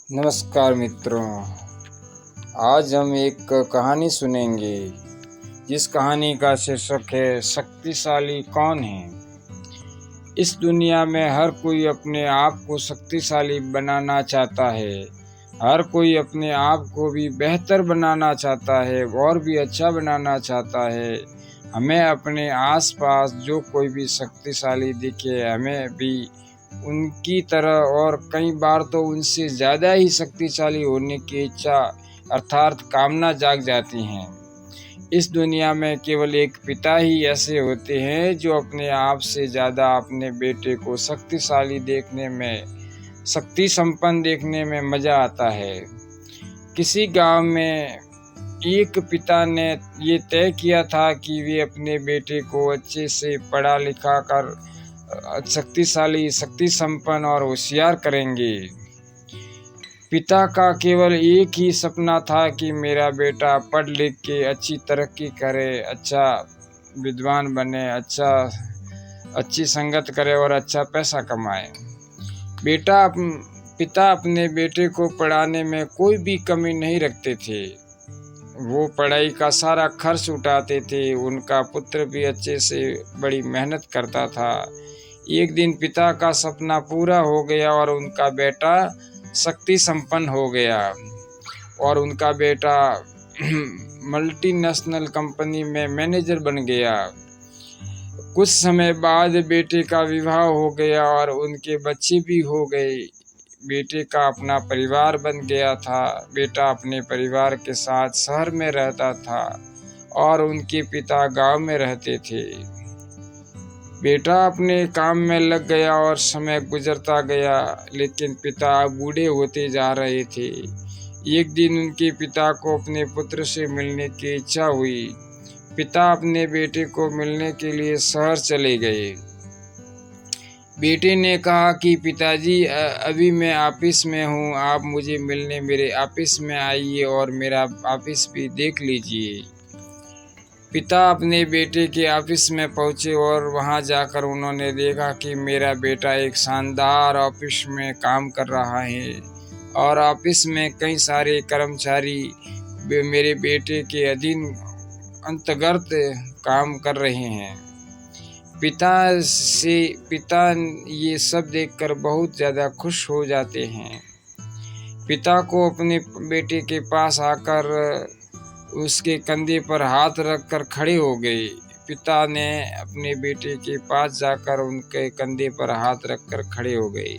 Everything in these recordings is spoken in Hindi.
नमस्कार मित्रों, आज हम एक कहानी सुनेंगे जिस कहानी का शीर्षक है शक्तिशाली कौन है। इस दुनिया में हर कोई अपने आप को शक्तिशाली बनाना चाहता है। हर कोई अपने आप को भी बेहतर बनाना चाहता है और भी अच्छा बनाना चाहता है। हमें अपने आसपास जो कोई भी शक्तिशाली दिखे, हमें भी उनकी तरह और कई बार तो उनसे ज़्यादा ही शक्तिशाली होने की इच्छा अर्थात कामना जाग जाती हैं। इस दुनिया में केवल एक पिता ही ऐसे होते हैं जो अपने आप से ज़्यादा अपने बेटे को शक्तिशाली देखने में, शक्ति संपन्न देखने में मज़ा आता है। किसी गांव में एक पिता ने ये तय किया था कि वे अपने बेटे को अच्छे से पढ़ा लिखा कर शक्तिशाली, शक्ति संपन्न और होशियार करेंगे। पिता का केवल एक ही सपना था कि मेरा बेटा पढ़ लिख के अच्छी तरक्की करे, अच्छा विद्वान बने, अच्छी संगत करे और अच्छा पैसा कमाए। पिता अपने बेटे को पढ़ाने में कोई भी कमी नहीं रखते थे। वो पढ़ाई का सारा खर्च उठाते थे। उनका पुत्र भी अच्छे से बड़ी मेहनत करता था। एक दिन पिता का सपना पूरा हो गया और उनका बेटा शक्ति संपन्न हो गया और उनका बेटा मल्टीनेशनल कंपनी में मैनेजर बन गया। कुछ समय बाद बेटे का विवाह हो गया और उनके बच्चे भी हो गए। बेटे का अपना परिवार बन गया था। बेटा अपने परिवार के साथ शहर में रहता था और उनके पिता गांव में रहते थे। बेटा अपने काम में लग गया और समय गुजरता गया, लेकिन पिता बूढ़े होते जा रहे थे। एक दिन उनके पिता को अपने पुत्र से मिलने की इच्छा हुई। पिता अपने बेटे को मिलने के लिए शहर चले गए। बेटे ने कहा कि पिताजी, अभी मैं ऑफिस में हूँ, आप मुझे मिलने मेरे ऑफिस में आइए और मेरा ऑफिस भी देख लीजिए। पिता अपने बेटे के ऑफिस में पहुंचे और वहां जाकर उन्होंने देखा कि मेरा बेटा एक शानदार ऑफिस में काम कर रहा है और ऑफिस में कई सारे कर्मचारी मेरे बेटे के अधीन अंतर्गत काम कर रहे हैं। पिता ये सब देखकर बहुत ज़्यादा खुश हो जाते हैं। पिता को अपने बेटे के पास आकर उसके कंधे पर हाथ रखकर खड़े हो गए। पिता ने अपने बेटे के पास जाकर उनके कंधे पर हाथ रखकर खड़े हो गए।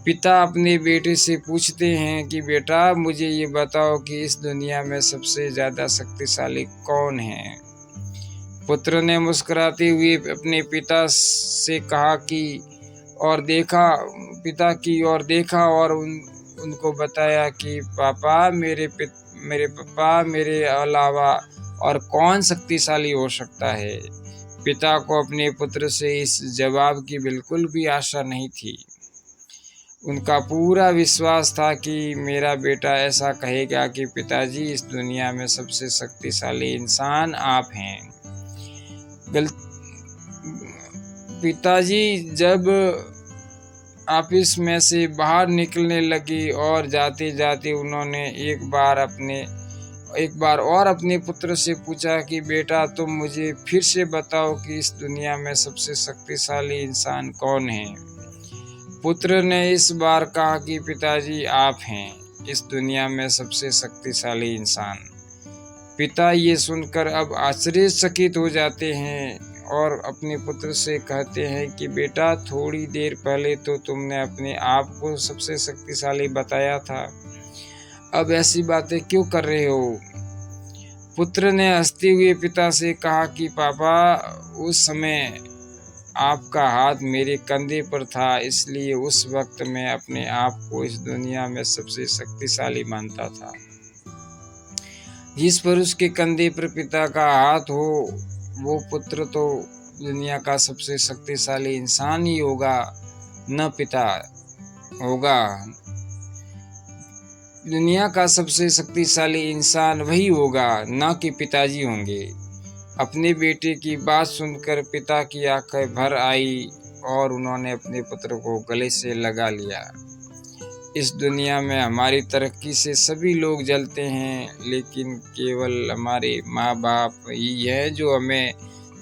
पिता अपने बेटे से पूछते हैं कि बेटा, मुझे ये बताओ कि इस दुनिया में सबसे ज़्यादा शक्तिशाली कौन है। पुत्र ने मुस्कुराते हुए अपने पिता से कहा कि पिता की ओर देखा और उनको बताया कि पापा, मेरे पापा मेरे अलावा और कौन शक्तिशाली हो सकता है। पिता को अपने पुत्र से इस जवाब की बिल्कुल भी आशा नहीं थी। उनका पूरा विश्वास था कि मेरा बेटा ऐसा कहेगा कि पिताजी, इस दुनिया में सबसे शक्तिशाली इंसान आप हैं। पिताजी जब ऑफिस में से बाहर निकलने लगी और जाते जाते उन्होंने एक बार और अपने पुत्र से पूछा कि बेटा, तुम मुझे फिर से बताओ कि इस दुनिया में सबसे शक्तिशाली इंसान कौन है। पुत्र ने इस बार कहा कि पिताजी, आप हैं इस दुनिया में सबसे शक्तिशाली इंसान। पिता ये सुनकर अब आश्चर्यचकित हो जाते हैं और अपने पुत्र से कहते हैं कि बेटा, थोड़ी देर पहले तो तुमने अपने आप को सबसे शक्तिशाली बताया था, अब ऐसी बातें क्यों कर रहे हो। पुत्र ने हंसते हुए पिता से कहा कि पापा, उस समय आपका हाथ मेरे कंधे पर था, इसलिए उस वक्त मैं अपने आप को इस दुनिया में सबसे शक्तिशाली मानता था। जिस पुरुष के कंधे पर पिता का हाथ हो, वो पुत्र तो दुनिया का सबसे शक्तिशाली इंसान ही होगा, न पिता होगा। दुनिया का सबसे शक्तिशाली इंसान वही होगा, न कि पिताजी होंगे। अपने बेटे की बात सुनकर पिता की आंखें भर आई और उन्होंने अपने पुत्र को गले से लगा लिया। इस दुनिया में हमारी तरक्की से सभी लोग जलते हैं, लेकिन केवल हमारे माँ बाप ही हैं जो हमें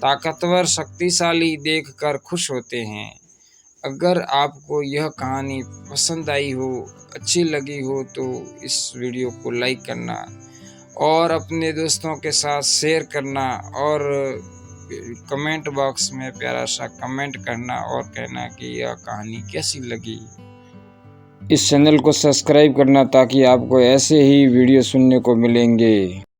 ताकतवर शक्तिशाली देखकर खुश होते हैं। अगर आपको यह कहानी पसंद आई हो, अच्छी लगी हो तो इस वीडियो को लाइक करना और अपने दोस्तों के साथ शेयर करना और कमेंट बॉक्स में प्यारा सा कमेंट करना और कहना कि यह कहानी कैसी लगी। इस चैनल को सब्सक्राइब करना ताकि आपको ऐसे ही वीडियो सुनने को मिलेंगे।